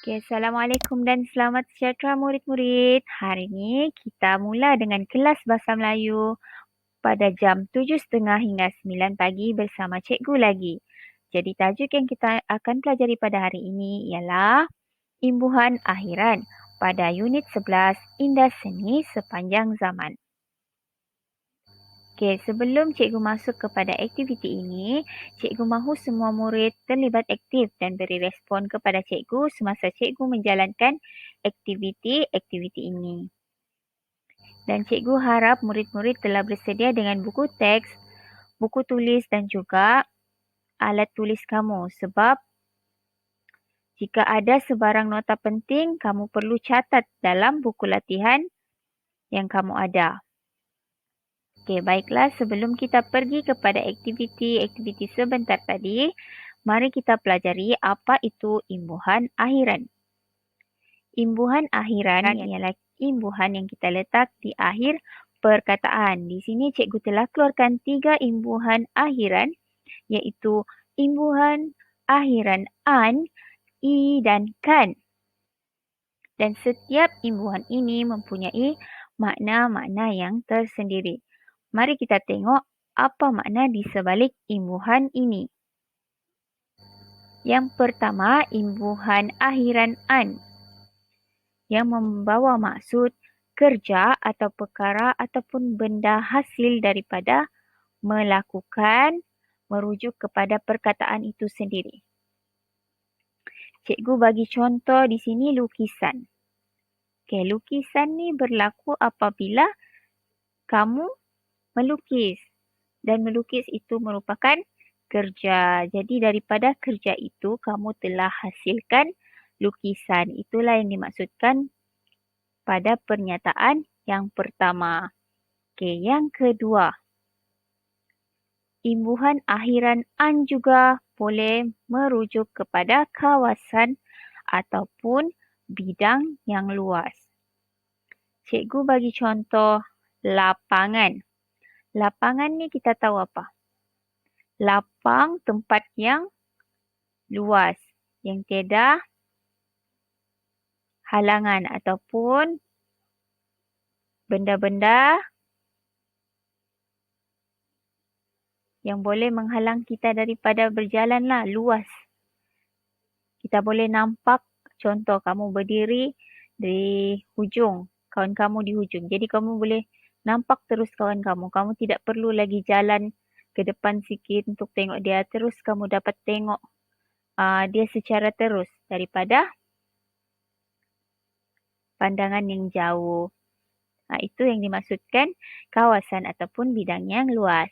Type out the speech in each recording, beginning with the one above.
Okay, Assalamualaikum dan selamat sejahtera murid-murid. Hari ini kita mula dengan kelas Bahasa Melayu pada jam 7.30 hingga 9 pagi bersama cikgu lagi. Jadi tajuk yang kita akan pelajari pada hari ini ialah Imbuhan Akhiran pada unit 11 Indah Seni Sepanjang Zaman. Okey, sebelum cikgu masuk kepada aktiviti ini, cikgu mahu semua murid terlibat aktif dan beri respon kepada cikgu semasa cikgu menjalankan aktiviti ini. Dan cikgu harap murid-murid telah bersedia dengan buku teks, buku tulis dan juga alat tulis kamu sebab jika ada sebarang nota penting, kamu perlu catat dalam buku latihan yang kamu ada. Okey, baiklah. Sebelum kita pergi kepada aktiviti sebentar tadi, mari kita pelajari apa itu imbuhan akhiran. Imbuhan akhiran ialah imbuhan yang kita letak di akhir perkataan. Di sini cikgu telah keluarkan 3 imbuhan akhiran iaitu imbuhan akhiran an, i dan kan. Dan setiap imbuhan ini mempunyai makna-makna yang tersendiri. Mari kita tengok apa makna di sebalik imbuhan ini. Yang pertama, imbuhan akhiran an yang membawa maksud kerja atau perkara ataupun benda hasil daripada melakukan merujuk kepada perkataan itu sendiri. Cikgu bagi contoh di sini lukisan. Okey, lukisan ni berlaku apabila kamu melukis. Dan melukis itu merupakan kerja. Jadi daripada kerja itu kamu telah hasilkan lukisan. Itulah yang dimaksudkan pada pernyataan yang pertama. Okey, yang kedua. Imbuhan akhiran an juga boleh merujuk kepada kawasan ataupun bidang yang luas. Cikgu bagi contoh lapangan. Lapangan ni kita tahu apa? Lapang tempat yang luas, yang tiada halangan ataupun benda-benda yang boleh menghalang kita daripada berjalan lah, luas. Kita boleh nampak, contoh kamu berdiri di hujung, kawan kamu di hujung. Jadi kamu boleh nampak terus kawan kamu. Kamu tidak perlu lagi jalan ke depan sikit untuk tengok dia. Terus kamu dapat tengok dia secara terus daripada pandangan yang jauh. Itu yang dimaksudkan kawasan ataupun bidang yang luas.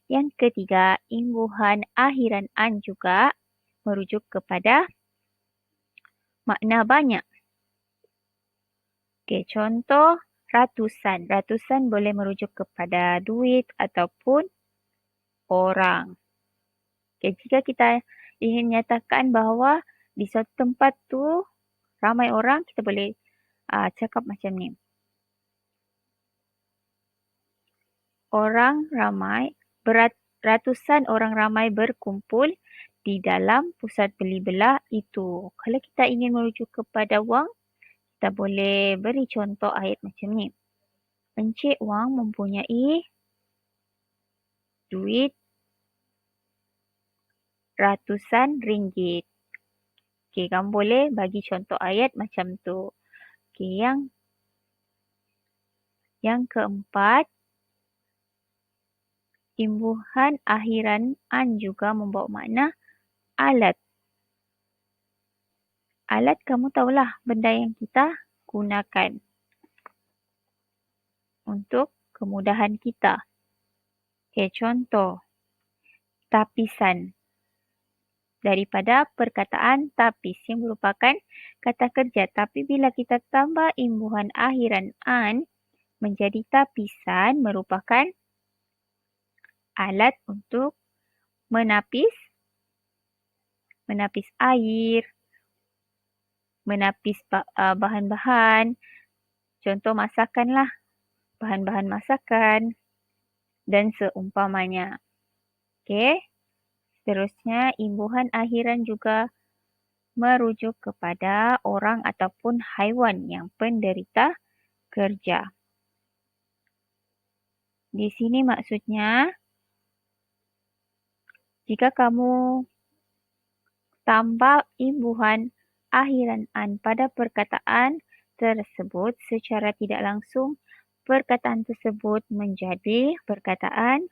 Yang ketiga, imbuhan akhiran an juga merujuk kepada makna banyak. Okey, contoh ratusan. Ratusan boleh merujuk kepada duit ataupun orang. Okey, jika kita ingin nyatakan bahawa di suatu tempat tu ramai orang, kita boleh cakap macam ni. Ratusan orang ramai berkumpul di dalam pusat beli belah itu. Kalau kita ingin merujuk kepada wang, kita boleh beri contoh ayat macam ni. Encik Wang mempunyai duit ratusan ringgit. Okey, kamu boleh bagi contoh ayat macam tu. Okey, yang keempat, imbuhan akhiran an juga membawa makna alat. Alat kamu tahulah benda yang kita gunakan untuk kemudahan kita. Okey, contoh tapisan. Daripada perkataan tapis yang merupakan kata kerja. Tapi bila kita tambah imbuhan akhiran an menjadi tapisan merupakan alat untuk menapis air, menapis bahan-bahan. Contoh masakan lah. Bahan-bahan masakan dan seumpamanya. Okey. Seterusnya, imbuhan akhiran juga merujuk kepada orang ataupun haiwan yang penderita kerja. Di sini maksudnya, jika kamu tambah imbuhan akhiran an pada perkataan tersebut secara tidak langsung, perkataan tersebut menjadi perkataan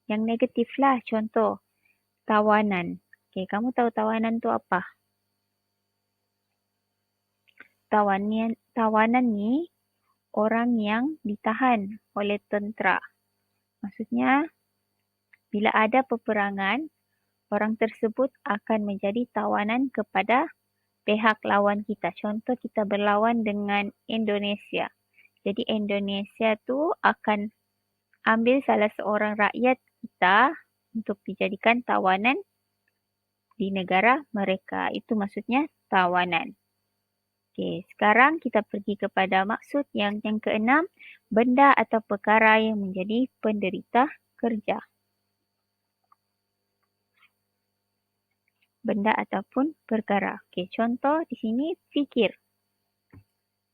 yang negatif lah. Contoh, tawanan. Okey, kamu tahu tawanan tu apa? Tawanan ni orang yang ditahan oleh tentera. Maksudnya, bila ada peperangan, orang tersebut akan menjadi tawanan kepada pihak lawan kita. Contoh, kita berlawan dengan Indonesia. Jadi Indonesia tu akan ambil salah seorang rakyat kita untuk dijadikan tawanan di negara mereka. Itu maksudnya tawanan. Okey, sekarang kita pergi kepada maksud yang keenam, benda atau perkara yang menjadi penderita kerja. Benda ataupun perkara. Okey, contoh di sini fikir.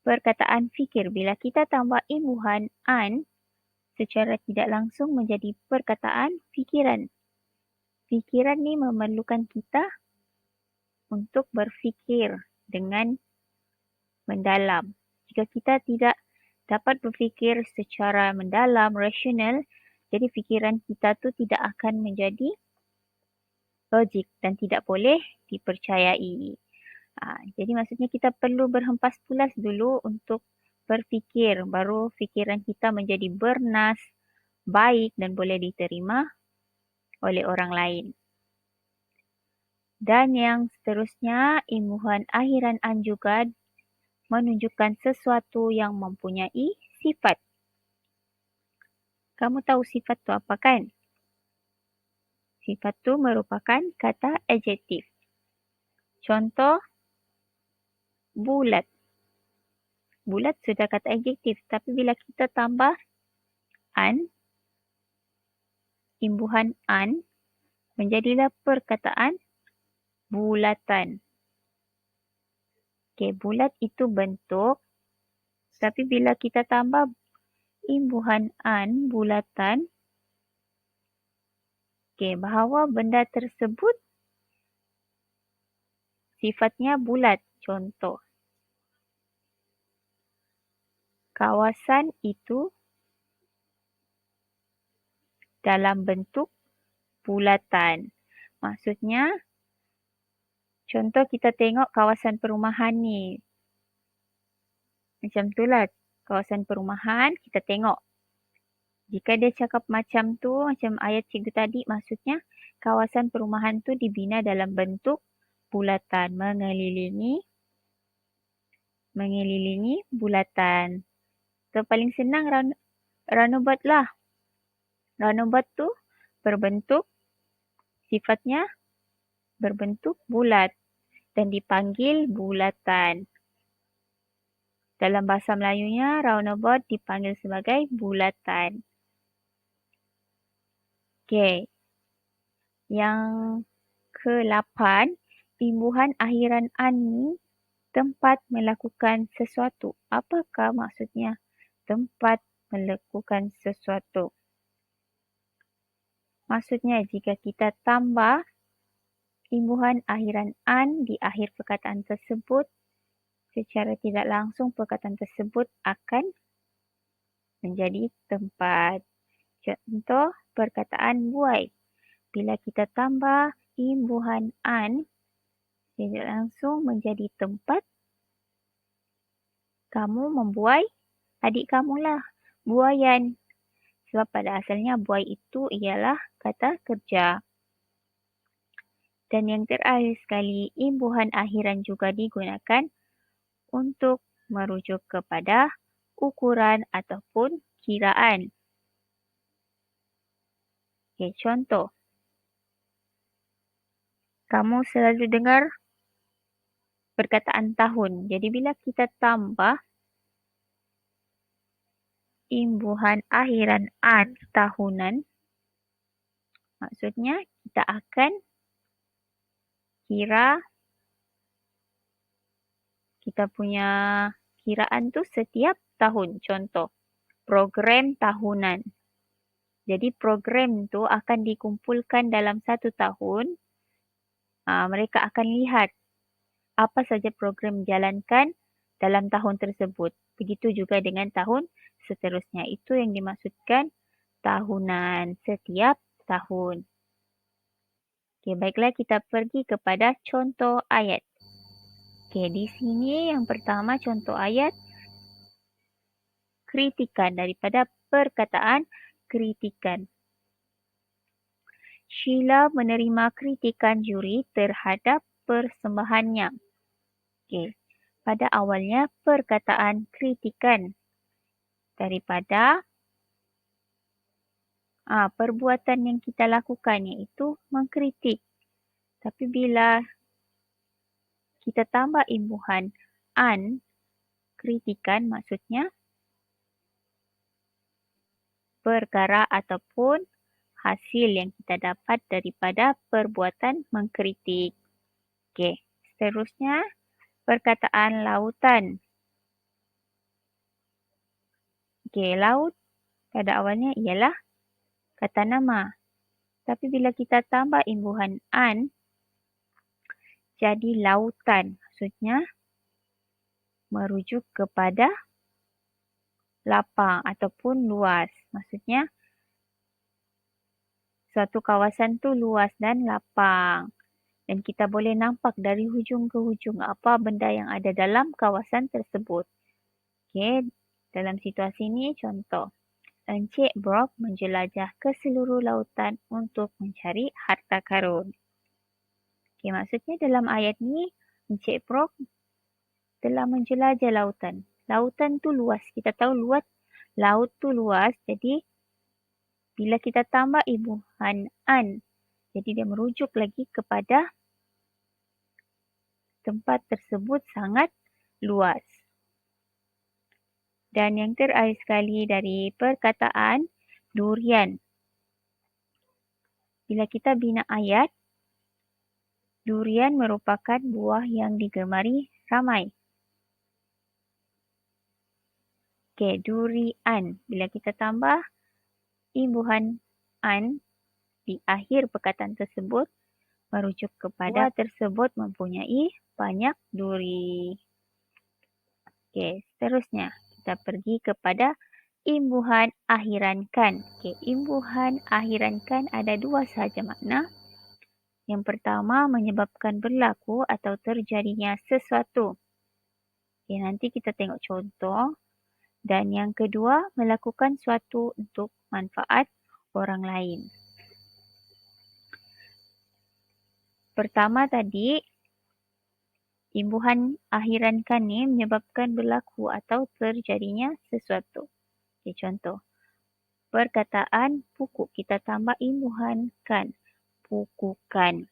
Perkataan fikir, bila kita tambah imbuhan an, secara tidak langsung menjadi perkataan fikiran. Fikiran ni memerlukan kita untuk berfikir dengan mendalam. Jika kita tidak dapat berfikir secara mendalam, rasional, jadi fikiran kita tu tidak akan menjadi logik dan tidak boleh dipercayai. Jadi maksudnya kita perlu berhempas pulas dulu untuk berfikir, baru fikiran kita menjadi bernas, baik dan boleh diterima oleh orang lain. Dan yang seterusnya, imbuhan akhiran an juga menunjukkan sesuatu yang mempunyai sifat. Kamu tahu sifat tu apa kan? Sifat tu merupakan kata adjektif. Contoh, bulat. Bulat sudah kata adjektif, tapi bila kita tambah an, imbuhan an, menjadilah perkataan bulatan. Okey, bulat itu bentuk, tapi bila kita tambah imbuhan an, bulatan, okey, bahawa benda tersebut sifatnya bulat. Contoh, kawasan itu dalam bentuk bulatan. Maksudnya, contoh kita tengok kawasan perumahan ni. Macam itulah kawasan perumahan kita tengok. Jika dia cakap macam tu, macam ayat cikgu tadi, maksudnya kawasan perumahan tu dibina dalam bentuk bulatan, mengelilingi bulatan. So paling senang runabout lah. Runabout tu berbentuk, sifatnya berbentuk bulat dan dipanggil bulatan. Dalam bahasa Melayunya, roundabout dipanggil sebagai bulatan. Okey. Yang ke-8, imbuhan akhiran an ni tempat melakukan sesuatu. Apakah maksudnya tempat melakukan sesuatu? Maksudnya jika kita tambah imbuhan akhiran an di akhir perkataan tersebut, secara tidak langsung perkataan tersebut akan menjadi tempat. Contoh perkataan buai. Bila kita tambah imbuhan an, tidak langsung menjadi tempat kamu membuai adik kamulah, buaian. Sebab pada asalnya buai itu ialah kata kerja. Dan yang terakhir sekali, imbuhan akhiran juga digunakan untuk merujuk kepada ukuran ataupun kiraan. Okay, contoh. Kamu selalu dengar perkataan tahun. Jadi bila kita tambah imbuhan akhiran an tahunan, maksudnya kita akan kira kita punya kiraan tu setiap tahun. Contoh, program tahunan. Jadi program tu akan dikumpulkan dalam satu tahun. Mereka akan lihat apa saja program dijalankan dalam tahun tersebut. Begitu juga dengan tahun seterusnya. Itu yang dimaksudkan tahunan, setiap tahun. Okey, baiklah kita pergi kepada contoh ayat. Okey, di sini yang pertama contoh ayat kritikan, daripada perkataan kritikan. Sheila menerima kritikan juri terhadap persembahannya. Okey, pada awalnya perkataan kritikan daripada perbuatan yang kita lakukan, iaitu mengkritik. Tapi bila kita tambah imbuhan an, kritikan maksudnya perkara ataupun hasil yang kita dapat daripada perbuatan mengkritik. Okey, seterusnya perkataan lautan. Okey, laut pada awalnya ialah kata nama. Tapi bila kita tambah imbuhan an, jadi lautan. Maksudnya merujuk kepada lapang ataupun luas. Maksudnya suatu kawasan tu luas dan lapang. Dan kita boleh nampak dari hujung ke hujung apa benda yang ada dalam kawasan tersebut. Okey, dalam situasi ini contoh. Encik Brok menjelajah ke seluruh lautan untuk mencari harta karun. Okey, maksudnya dalam ayat ni Encik Brok telah menjelajah lautan. Lautan tu luas. Kita tahu laut tu luas. Jadi bila kita tambah imbuhan an, jadi dia merujuk lagi kepada tempat tersebut sangat luas. Dan yang terakhir sekali dari perkataan durian. Bila kita bina ayat, durian merupakan buah yang digemari ramai. Okey, durian. Bila kita tambah imbuhan an di akhir perkataan tersebut, merujuk kepada buah tersebut mempunyai banyak duri. Okey, seterusnya kita pergi kepada imbuhan akhirankan. Okey, imbuhan akhirankan ada dua sahaja makna. Yang pertama, menyebabkan berlaku atau terjadinya sesuatu. Okey, nanti kita tengok contoh. Dan yang kedua, melakukan suatu untuk manfaat orang lain. Pertama tadi, imbuhan akhirankan ni menyebabkan berlaku atau terjadinya sesuatu. Okay, contoh. Perkataan pukuk, kita tambah imbuhan kan. Pukukan.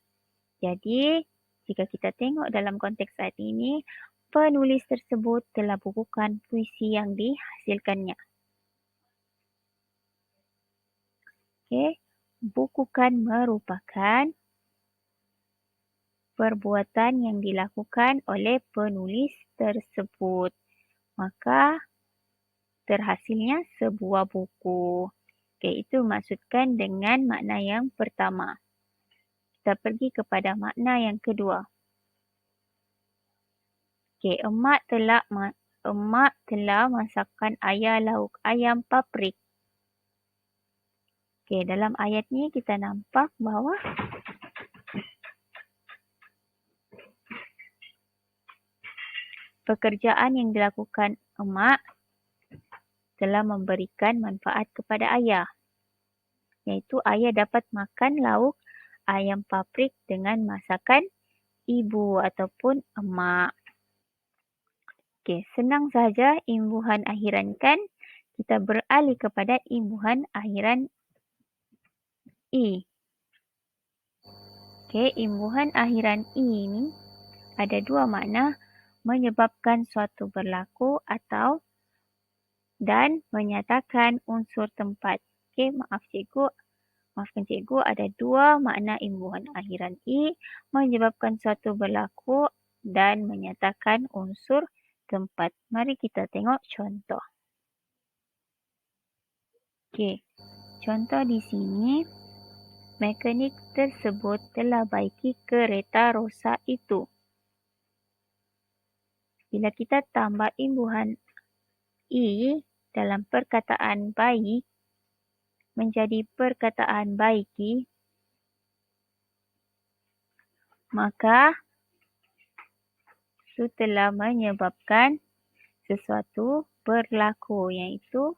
Jadi, jika kita tengok dalam konteks saat ini, penulis tersebut telah bukukan puisi yang dihasilkannya. Okay. Bukukan merupakan perbuatan yang dilakukan oleh penulis tersebut. Maka terhasilnya sebuah buku. Okay, itu maksudkan dengan makna yang pertama. Kita pergi kepada makna yang kedua. Okay, emak telah masakkan ayah lauk ayam paprik. Okay, dalam ayat ni kita nampak bahawa pekerjaan yang dilakukan emak telah memberikan manfaat kepada ayah. Iaitu ayah dapat makan lauk ayam paprik dengan masakan ibu ataupun emak. Okey, senang sahaja imbuhan akhirankan. Kita beralih kepada imbuhan akhiran i. Okey, imbuhan akhiran i ni ada dua makna, menyebabkan suatu berlaku atau dan menyatakan unsur tempat. Okey, maafkan cikgu, ada dua makna imbuhan akhiran i, menyebabkan suatu berlaku dan menyatakan unsur tempat. Mari kita tengok contoh. Okey, contoh di sini, mekanik tersebut telah baiki kereta rosak itu. Bila kita tambah imbuhan I dalam perkataan baik menjadi perkataan baiki, maka itu telah menyebabkan sesuatu berlaku, iaitu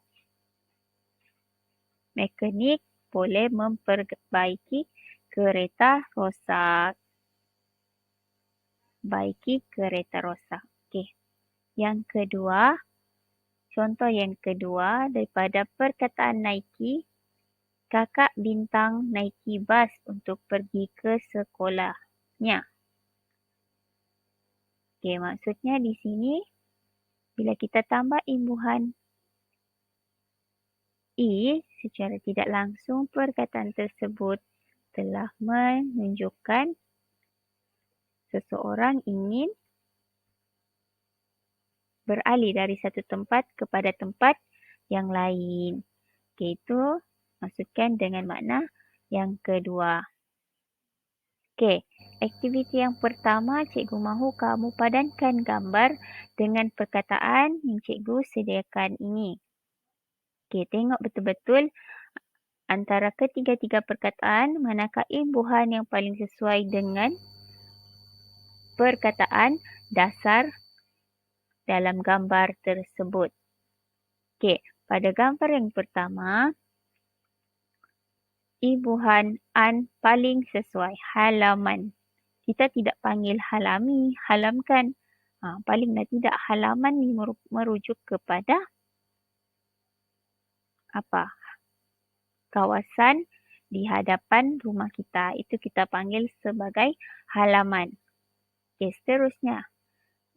mekanik boleh memperbaiki kereta rosak. Baiki kereta rosak. Okey. Yang kedua, contoh yang kedua daripada perkataan Nike, kakak bintang naiki bas untuk pergi ke sekolahnya. Okey, maksudnya di sini bila kita tambah imbuhan I secara tidak langsung, perkataan tersebut telah menunjukkan seseorang ingin beralih dari satu tempat kepada tempat yang lain. Okey, itu maksudkan dengan makna yang kedua. Okey, aktiviti yang pertama, cikgu mahu kamu padankan gambar dengan perkataan yang cikgu sediakan ini. Okey, tengok betul-betul antara ketiga-tiga perkataan, manakah imbuhan yang paling sesuai dengan perkataan dasar dalam gambar tersebut. Okey, pada gambar yang pertama, imbuhan an paling sesuai, halaman. Kita tidak panggil halami, halamkan. Palinglah tidak, halaman ni merujuk kepada apa? Kawasan di hadapan rumah kita. Itu kita panggil sebagai halaman. Okey, seterusnya.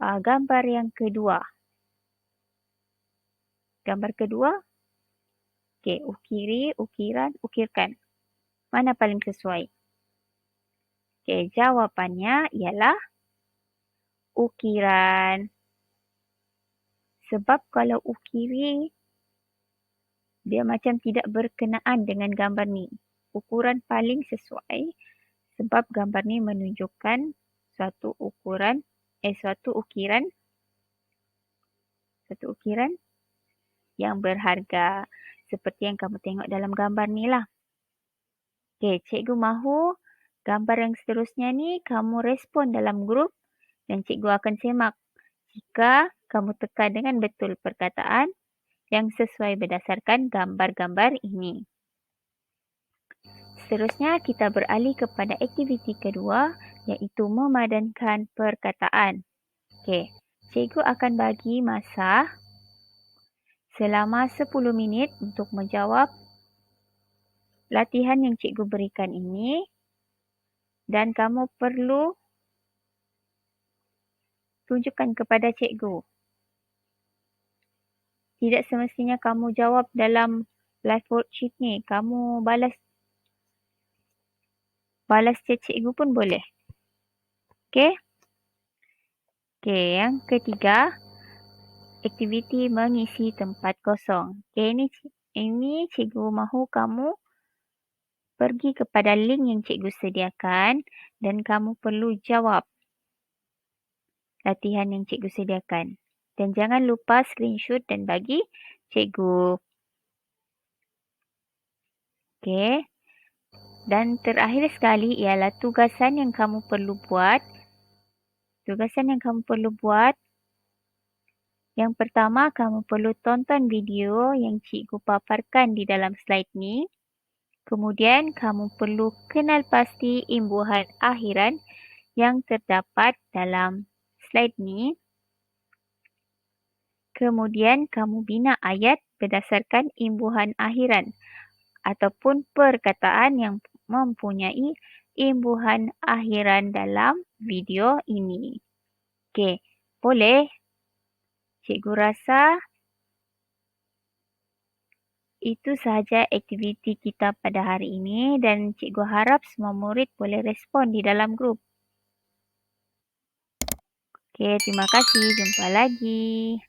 Gambar yang kedua. Gambar kedua. Okey, ukiri, ukiran, ukirkan. Mana paling sesuai? Okey, jawapannya ialah ukiran. Sebab kalau ukiri, dia macam tidak berkenaan dengan gambar ni. Ukuran paling sesuai sebab gambar ni menunjukkan suatu ukiran yang berharga seperti yang kamu tengok dalam gambar ni lah. Okey, cikgu mahu gambar yang seterusnya ni kamu respon dalam grup dan cikgu akan semak jika kamu tekan dengan betul perkataan yang sesuai berdasarkan gambar-gambar ini. Seterusnya, kita beralih kepada aktiviti kedua, iaitu memadankan perkataan. Okey, cikgu akan bagi masa selama 10 minit untuk menjawab latihan yang cikgu berikan ini dan kamu perlu tunjukkan kepada cikgu. Tidak semestinya kamu jawab dalam live worksheet ni. Kamu balas chat cikgu pun boleh. Okey? Okey, yang ketiga, aktiviti mengisi tempat kosong. Okey, ini cikgu mahu kamu pergi kepada link yang cikgu sediakan dan kamu perlu jawab latihan yang cikgu sediakan. Dan jangan lupa screenshot dan bagi cikgu. Okey. Dan terakhir sekali ialah tugasan yang kamu perlu buat. Yang pertama, kamu perlu tonton video yang cikgu paparkan di dalam slide ni. Kemudian, kamu perlu kenal pasti imbuhan akhiran yang terdapat dalam slide ni. Kemudian, kamu bina ayat berdasarkan imbuhan akhiran ataupun perkataan yang mempunyai imbuhan akhiran dalam video ini. Okey, boleh? Cikgu rasa itu sahaja aktiviti kita pada hari ini dan cikgu harap semua murid boleh respon di dalam grup. Okey, terima kasih. Jumpa lagi.